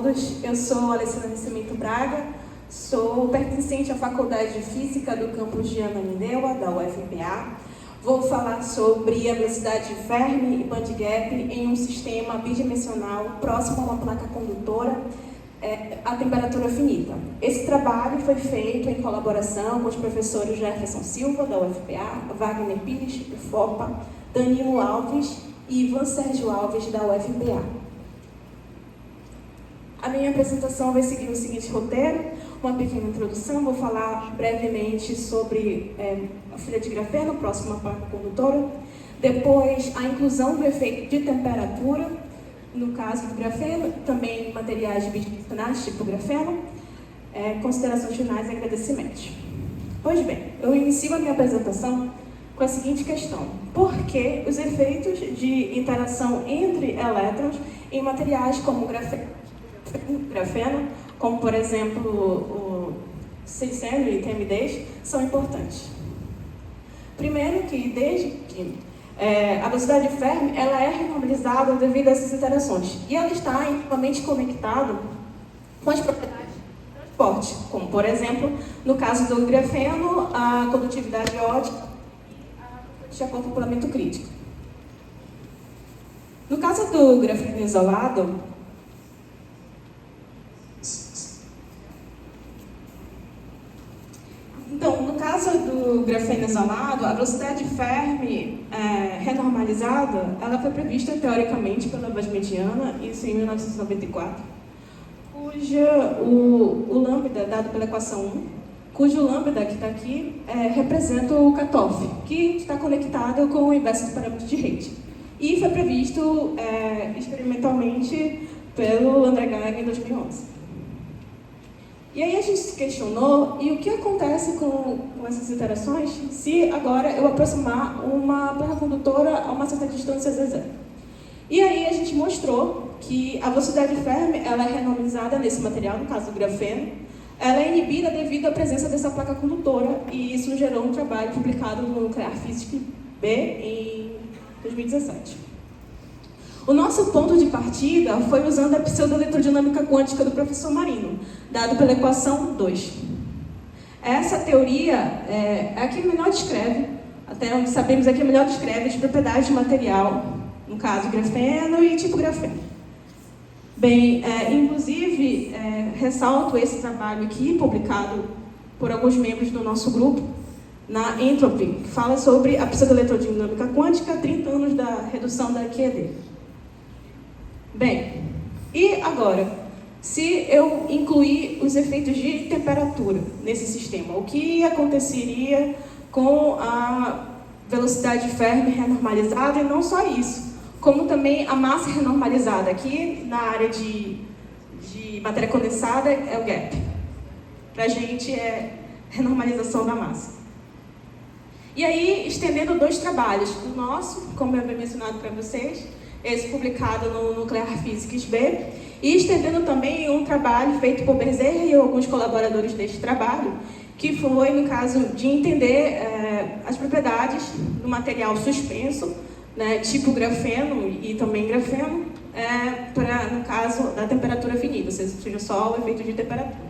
todos. Eu sou Alessandra Nascimento Braga, sou pertencente à Faculdade de Física do campus de Ananindeua, da UFPA. Vou falar sobre a velocidade de Fermi e bandgap em um sistema bidimensional próximo a uma placa condutora a temperatura finita. Esse trabalho foi feito em colaboração com os professores Jefferson Silva, da UFPA, Wagner Pires, do FOPA, Danilo Alves e Ivan Sérgio Alves, da UFPA. A minha apresentação vai seguir o seguinte roteiro: uma pequena introdução, vou falar brevemente sobre a filha de grafeno, próxima à placa condutora, depois a inclusão do efeito de temperatura, no caso do grafeno, também materiais bidimensionais, tipo grafeno, considerações finais e agradecimentos. Pois bem, eu inicio a minha apresentação com a seguinte questão: por que os efeitos de interação entre elétrons em materiais como grafeno, como por exemplo o silicênio e TMDs, são importantes? Primeiro que desde que a velocidade de Fermi ela é renormalizada devido a essas interações e ela está intimamente conectada com as propriedades de transporte, como por exemplo no caso do grafeno, a condutividade ótica e a acoplamento crítico. No caso do grafeno isolado, a velocidade de Fermi renormalizada, ela foi prevista teoricamente pela Bas-Mediana, isso em 1994, o lambda dado pela equação 1, cujo lambda que está aqui representa o cutoff, que está conectado com o inverso do parâmetro de Rate. E foi previsto experimentalmente pelo André Geiger em 2011. E aí a gente se questionou, e o que acontece com essas interações se agora eu aproximar uma placa condutora a uma certa distância z0? E aí a gente mostrou que a velocidade de Fermi ela é renormalizada nesse material, no caso do grafeno, ela é inibida devido à presença dessa placa condutora, e isso gerou um trabalho publicado no Nuclear Physics B em 2017. O nosso ponto de partida foi usando a pseudoeletrodinâmica quântica do professor Marino, dado pela equação 2. Essa teoria é a que melhor descreve, até onde sabemos, é a que melhor descreve as propriedades de material, no caso grafeno e tipo grafeno. Bem, inclusive, ressalto esse trabalho aqui, publicado por alguns membros do nosso grupo, na Entropy, que fala sobre a pseudoeletrodinâmica quântica, 30 anos da redução da QED. Bem, e agora, se eu incluir os efeitos de temperatura nesse sistema, o que aconteceria com a velocidade de Fermi renormalizada? E não só isso, como também a massa renormalizada. Aqui na área de matéria condensada é o gap. Para a gente é renormalização da massa. E aí, estendendo dois trabalhos, o nosso, como eu havia mencionado para vocês, esse publicado no Nuclear Physics B, e estendendo também um trabalho feito por Bezerra e alguns colaboradores deste trabalho, que foi no caso de entender as propriedades do material suspenso, né, tipo grafeno e também grafeno, no caso da temperatura finita, ou seja, só o efeito de temperatura.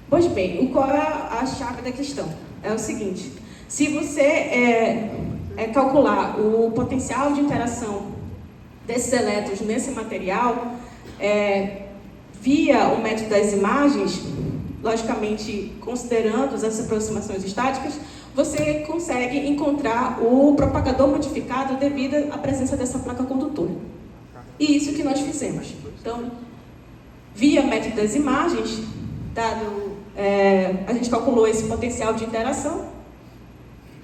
Pois bem, qual é a chave da questão? É o seguinte: se você calcular o potencial de interação desses elétrons nesse material via o método das imagens, logicamente considerando as aproximações estáticas, você consegue encontrar o propagador modificado devido à presença dessa placa condutora. E isso que nós fizemos. Então, via método das imagens, a gente calculou esse potencial de interação,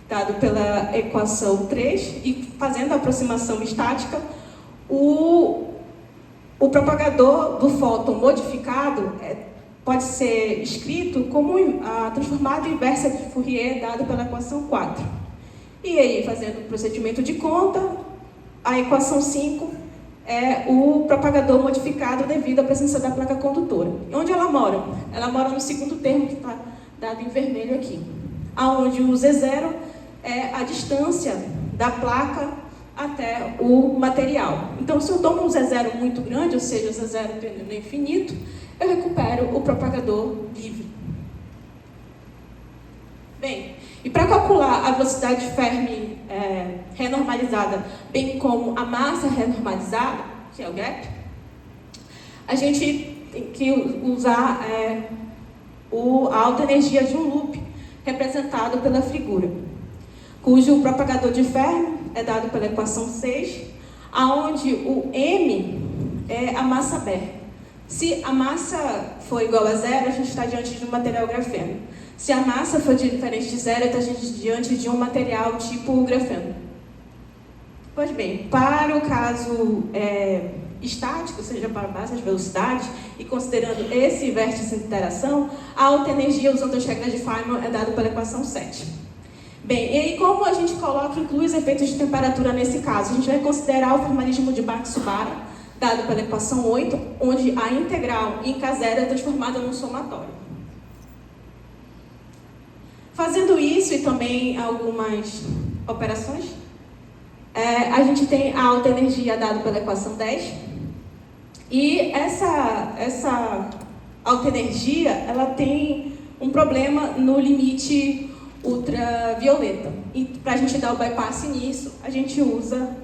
dado pela equação 3, e fazendo a aproximação estática, o propagador do fóton modificado pode ser escrito como a transformada inversa de Fourier, dado pela equação 4. E aí, fazendo o procedimento de conta, a equação 5 é o propagador modificado devido à presença da placa condutora. E onde ela mora? Ela mora no segundo termo, que está dado em vermelho aqui, onde o Z0 é a distância da placa até o material. Então, se eu tomo um Z0 muito grande, ou seja, o Z0 tendendo no infinito, eu recupero o propagador livre. Bem, e para calcular a velocidade de Fermi renormalizada, bem como a massa renormalizada, que é o gap, a gente tem que usar a alta energia de um loop, representado pela figura, cujo propagador de Fermi é dado pela equação 6, aonde o m é a massa aberta. Se a massa for igual a zero, a gente está diante de um material grafeno. Se a massa for diferente de zero, a gente está diante de um material tipo grafeno. Pois bem, para o caso estático, ou seja, para baixas velocidades, e considerando esse vértice de interação, a alta energia usando as regras de Feynman é dado pela equação 7. Bem, e aí como a gente inclui os efeitos de temperatura nesse caso? A gente vai considerar o formalismo de Bhatt-Subara, dado pela equação 8, onde a integral em K0 é transformada num somatório. Fazendo isso e também algumas operações, a gente tem a alta energia dada pela equação 10, e essa alta energia ela tem um problema no limite ultravioleta. E para a gente dar o bypass nisso, a gente usa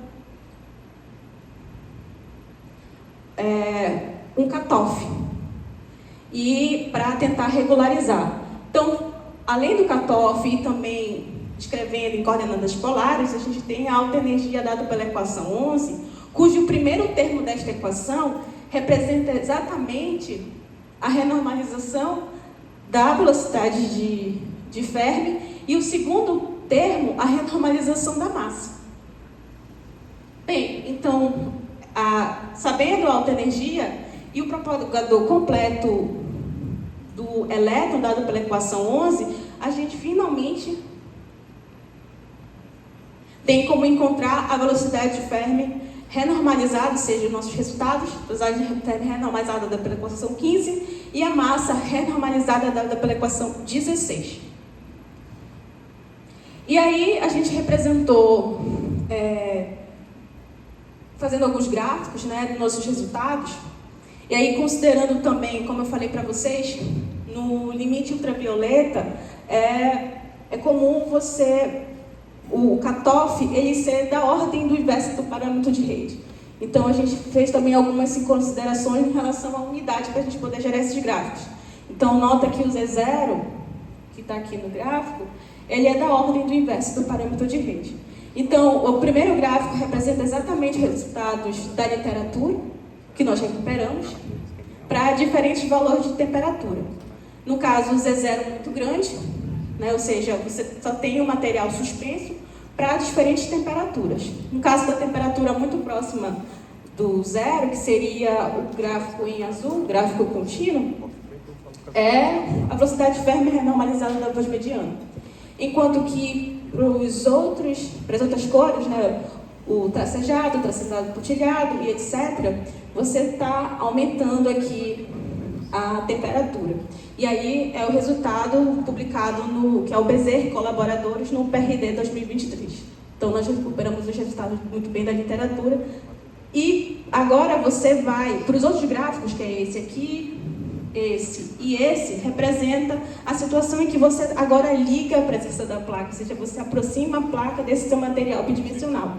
um cutoff, e para tentar regularizar. Então, além do cutoff e também escrevendo em coordenadas polares, a gente tem a alta energia dada pela equação 11, cujo primeiro termo desta equação representa exatamente a renormalização da velocidade de Fermi, e o segundo termo, a renormalização da massa. Bem, então, sabendo a alta energia e o propagador completo do elétron dado pela equação 11, a gente finalmente tem como encontrar a velocidade de Fermi renormalizada, ou seja, os nossos resultados, a velocidade de Fermi renormalizada dada pela equação 15 e a massa renormalizada dada pela equação 16. E aí a gente representou, fazendo alguns gráficos, dos nossos resultados, e aí considerando também, como eu falei para vocês, no limite ultravioleta, é comum o cutoff ele ser da ordem do inverso do parâmetro de rede. Então a gente fez também algumas considerações em relação à unidade para a gente poder gerar esses gráficos. Então nota que o Z0, que está aqui no gráfico, ele é da ordem do inverso do parâmetro de rede. Então o primeiro gráfico representa exatamente os resultados da literatura que nós recuperamos para diferentes valores de temperatura. No caso, o Z0 é muito grande, ou seja, você só tem o material suspenso para diferentes temperaturas. No caso da temperatura muito próxima do zero, que seria o gráfico em azul, o gráfico contínuo, é a velocidade de Fermi renormalizada da voz mediana. Enquanto que para as outras cores, o tracejado, pontilhado e etc., você está aumentando aqui a temperatura. E aí é o resultado publicado que é o Bezer Colaboradores no PRD 2023. Então nós recuperamos os resultados muito bem da literatura. E agora você vai para os outros gráficos, que é esse aqui, esse e esse, representa a situação em que você agora liga a presença da placa, ou seja, você aproxima a placa desse seu material bidimensional.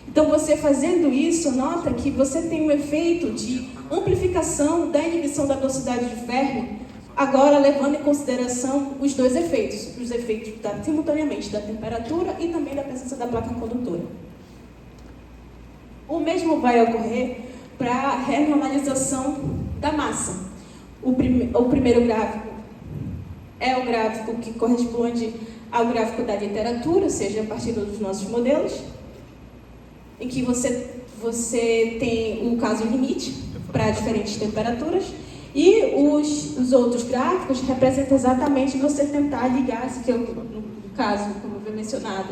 Então, você fazendo isso, nota que você tem um efeito de amplificação da inibição da velocidade de Fermi, agora levando em consideração os dois efeitos, os efeitos simultaneamente da temperatura e também da presença da placa condutora. O mesmo vai ocorrer para a renormalização da massa. O primeiro gráfico é o gráfico que corresponde ao gráfico da literatura, ou seja, a partir dos nossos modelos, em que você tem o caso limite para diferentes temperaturas, e os outros gráficos representam exatamente você tentar ligar, que é no caso, como eu havia mencionado,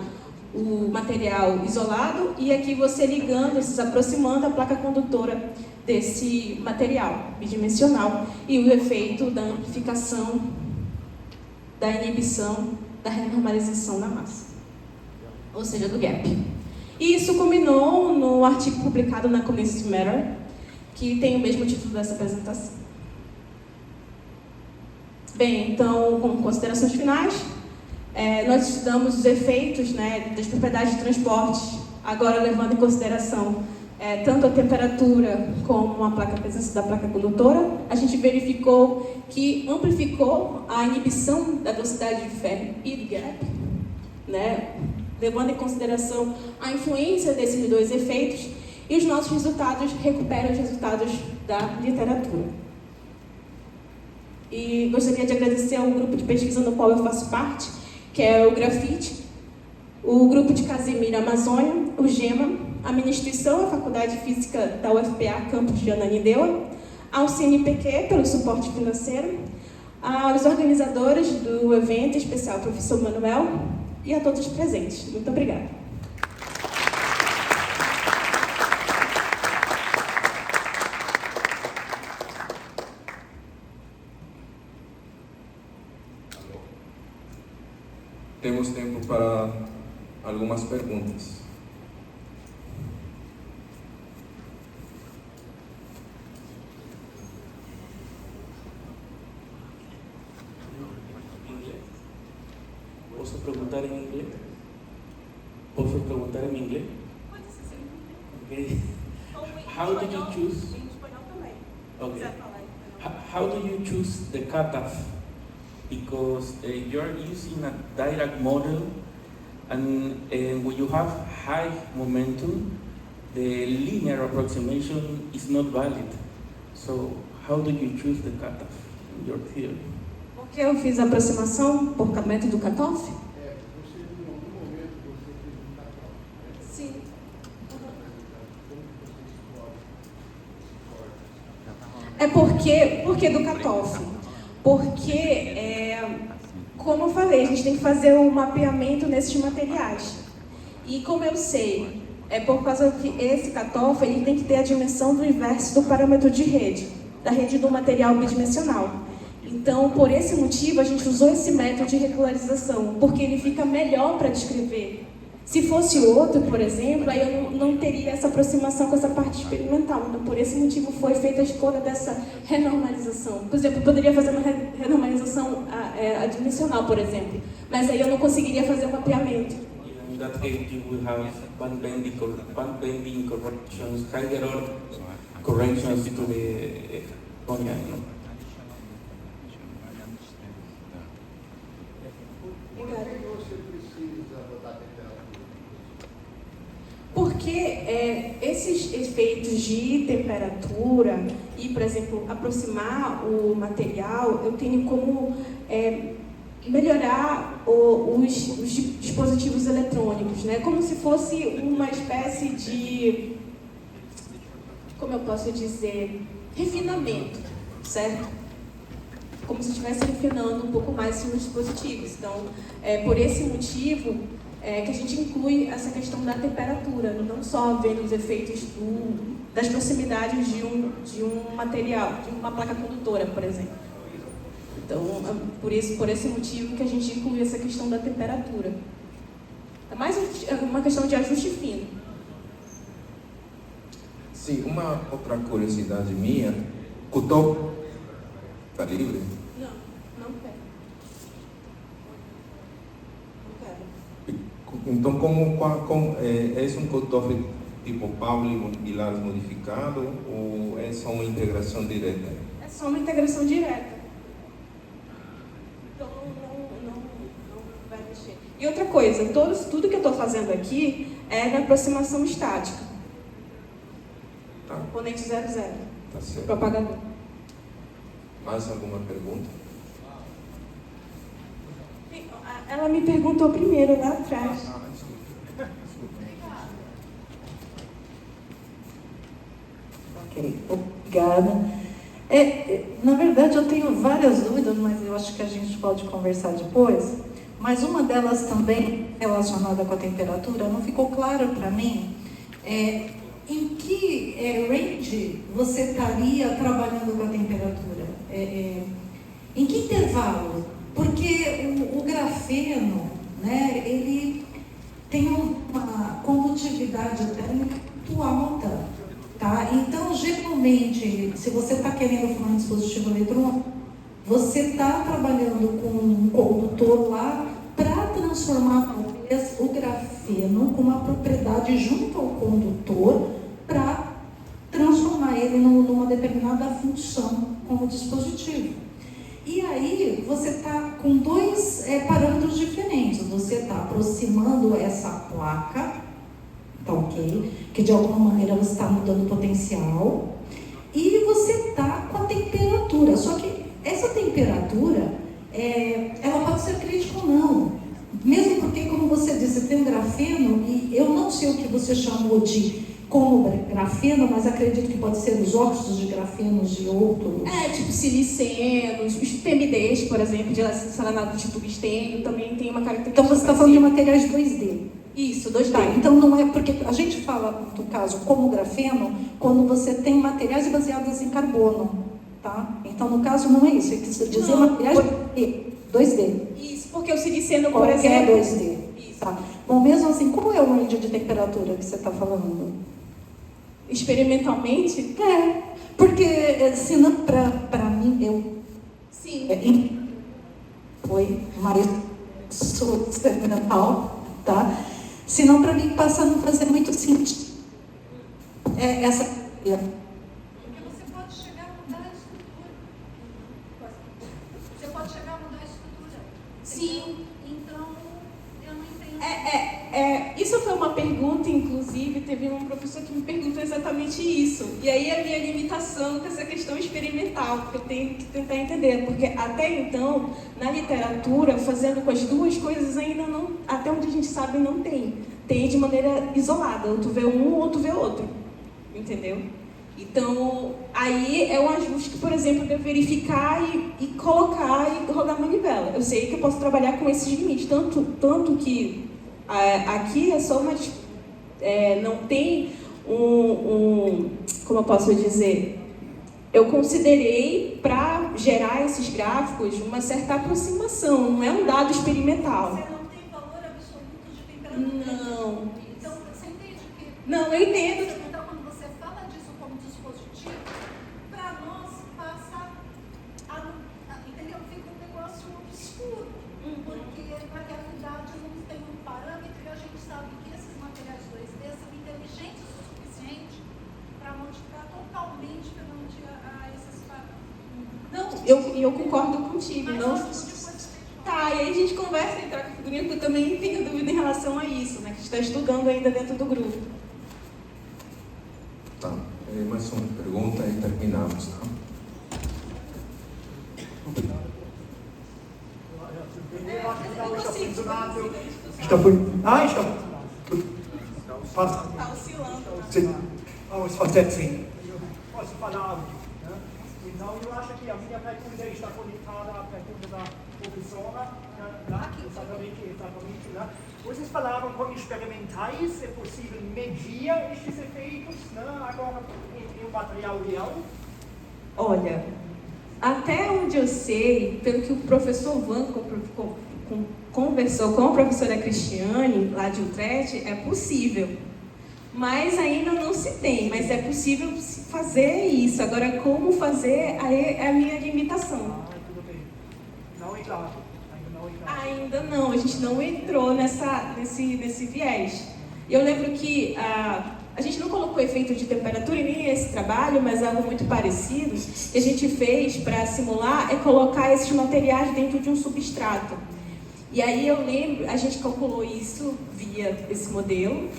o material isolado, e aqui você ligando, se aproximando a placa condutora desse material bidimensional, e o efeito da amplificação, da inibição, da renormalização da massa, ou seja, do gap. E isso culminou no artigo publicado na Community Matter, que tem o mesmo título dessa apresentação. Bem, então, como considerações finais, nós estudamos os efeitos, né, das propriedades de transporte, agora levando em consideração tanto a temperatura como a presença da placa condutora. A gente verificou que amplificou a inibição da velocidade de ferro e do gap, né, levando em consideração a influência desses dois efeitos, e os nossos resultados recuperam os resultados da literatura. E gostaria de agradecer ao grupo de pesquisa no qual eu faço parte, que é o Grafite, o grupo de Casimiro Amazônia, o GEMA, a minha instituição, a Faculdade de Física da UFPA, campus de Ananindeua, ao CNPq pelo suporte financeiro, aos organizadores do evento, em especial ao professor Manuel, e a todos os presentes. Muito obrigada. Temos tempo para algumas perguntas. ¿Posso perguntar em inglês? Posso perguntar em inglês? Okay. How did you choose? Okay. How do you choose the cutoff? Because you're using a direct model, and when you have high momentum, the linear approximation is not valid. So how do you choose the cutoff in your theory? Por que eu fiz a aproximação por método do cutoff? Você em algum momento você fez um cutoff. Sim. Por que do cutoff? Porque, como eu falei, a gente tem que fazer um mapeamento nesses materiais. E como eu sei, por causa que esse cutoff ele tem que ter a dimensão do inverso do parâmetro de rede, da rede do material bidimensional. Então, por esse motivo, a gente usou esse método de regularização, porque ele fica melhor para descrever. Se fosse outro, por exemplo, aí eu não teria essa aproximação com essa parte experimental. Então, por esse motivo, foi feita a escolha dessa renormalização. Por exemplo, eu poderia fazer uma renormalização adimensional, por exemplo, mas aí eu não conseguiria fazer o mapeamento. In that case, you will have band-bending corrections, higher corrections to the Konya. Por que você precisa botar temperatura? Porque esses efeitos de temperatura e, por exemplo, aproximar o material, eu tenho como melhorar os dispositivos eletrônicos, né? Como se fosse uma espécie de, como eu posso dizer, refinamento, certo? Como se estivesse refinando um pouco mais os dispositivos. Então, por esse motivo que a gente inclui essa questão da temperatura, não só vendo os efeitos das proximidades de um material, de uma placa condutora, por exemplo. Então, por esse motivo que a gente inclui essa questão da temperatura. É mais uma questão de ajuste fino. Sim, uma outra curiosidade minha, cutoff está livre? Não quero. Então, como é um cutoff tipo Pauli-Vilas modificado ou é só uma integração direta? É só uma integração direta. Então, não vai mexer. E outra coisa, tudo que eu estou fazendo aqui é na aproximação estática. Tá. Componente 00. Tá certo. Propagador. Mais alguma pergunta? Ela me perguntou primeiro, lá atrás. Desculpa. Ok, obrigada. Na verdade, eu tenho várias dúvidas, mas eu acho que a gente pode conversar depois. Mas uma delas também relacionada com a temperatura, não ficou claro para mim em que range você estaria trabalhando com a temperatura? Em que intervalo? Porque o grafeno, né, ele tem uma uma condutividade térmica muito alta, tá? Então, geralmente, se você está querendo formar um dispositivo eletrônico, você está trabalhando com um condutor lá para transformar talvez o grafeno com uma propriedade junto ao condutor para transformar ele numa determinada função como dispositivo. E aí você está com dois parâmetros diferentes. Você está aproximando essa placa, tá ok? Que de alguma maneira você está mudando o potencial. E você está com a temperatura. Só que essa temperatura, ela pode ser crítica ou não. Mesmo porque, como você disse, tem um grafeno, e eu não sei o que você chamou de como grafeno, mas acredito que pode ser os óxidos de grafenos de outros. Tipo silicenos, os PMDs, por exemplo, de selanato de tungstênio, também tem uma característica. Então você está falando de materiais 2D. Isso, 2D. Tá, então não é porque a gente fala, no caso, como grafeno, quando você tem materiais baseados em carbono, tá? Então, no caso, não é isso. É que dizer Não, materiais 2D. Isso, porque o siliceno, por Qualquer exemplo... 2D. Isso. Tá. Bom, mesmo assim, qual é o range de temperatura que você está falando? Experimentalmente? Porque senão, para mim, eu... Sim. Foi mais experimental, tá? Senão, para mim, passa a não fazer muito sentido. Essa... Porque você pode chegar a mudar a estrutura. Você pode chegar a mudar a estrutura. Sim. Então, eu não entendo. Isso foi uma pergunta, inclusive, teve um professor que me perguntou exatamente isso. E aí a minha limitação com essa questão experimental, que eu tenho que tentar entender. Porque até então, na literatura, fazendo com as duas coisas ainda não, até onde a gente sabe, não tem. Tem de maneira isolada, ou tu vê um ou tu vê outro. Entendeu? Então, aí é um ajuste que, por exemplo, eu devo verificar e colocar e rodar a manivela. Eu sei que eu posso trabalhar com esses limites, tanto que aqui é só uma... não tem como eu posso dizer? Eu considerei, para gerar esses gráficos, uma certa aproximação, não é um dado experimental. Você não tem valor absoluto de temperatura. Não. Então, você entende que... Não, eu entendo. Então, quando você fala disso como dispositivo, para nós passa entendeu? Fica um negócio obscuro, porque na realidade não tem um parâmetro e a gente sabe que esses materiais 2D são inteligentes o suficiente para modificar totalmente perante a esses parâmetros. Não, eu concordo contigo. Mas Não. depois você Tá, e aí a gente conversa e troca figurinha, porque eu também tenho dúvida em relação a isso, né? Que a gente está estudando ainda dentro do grupo. Tá, mais uma pergunta e terminamos, tá? Está Está oscilando. Vamos fazer sim. Posso falar algo? Né? Então, eu acho que a minha pergunta está conectada à pergunta da professora. Exatamente. Né? Vocês falaram com experimentais, é possível medir estes efeitos, né? Agora em um material real? Olha, até onde eu sei, pelo que o professor Van conversou com a professora Cristiane, lá de Utrecht, é possível. Mas ainda não se tem, mas é possível fazer isso. Agora, como fazer, aí é a minha limitação. Tudo bem. Não é claro. Ainda não, a gente não entrou nesse viés. Eu lembro que a gente não colocou efeito de temperatura em nem esse trabalho, mas algo muito parecido que a gente fez para simular é colocar esses materiais dentro de um substrato. E aí eu lembro, a gente calculou isso via esse modelo,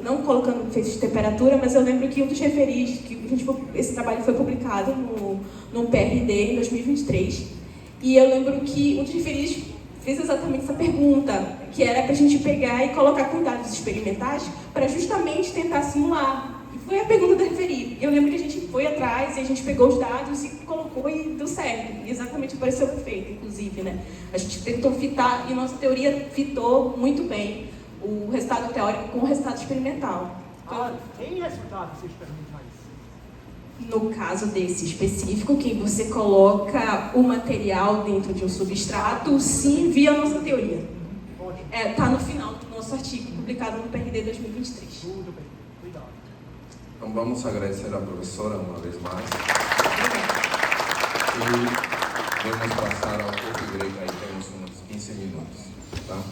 não colocando efeito de temperatura, mas eu lembro que um dos referis, esse trabalho foi publicado no PRD em 2023, e eu lembro que um dos referis fez exatamente essa pergunta, que era para a gente pegar e colocar com dados experimentais para justamente tentar simular. E foi a pergunta do referi. Eu lembro que a gente foi atrás e a gente pegou os dados e colocou e deu certo. E exatamente apareceu o efeito, inclusive, né? A gente tentou fitar e nossa teoria fitou muito bem o resultado teórico com o resultado experimental. Tem resultados experimentais? No caso desse específico, que você coloca o material dentro de um substrato, sim, via a nossa teoria. Está no final, nosso artigo, publicado no PRD 2023. Tudo bem. Obrigado. Então vamos agradecer à professora uma vez mais. Obrigada. E vamos passar ao coffee break, aí temos uns 15 minutos. Tá?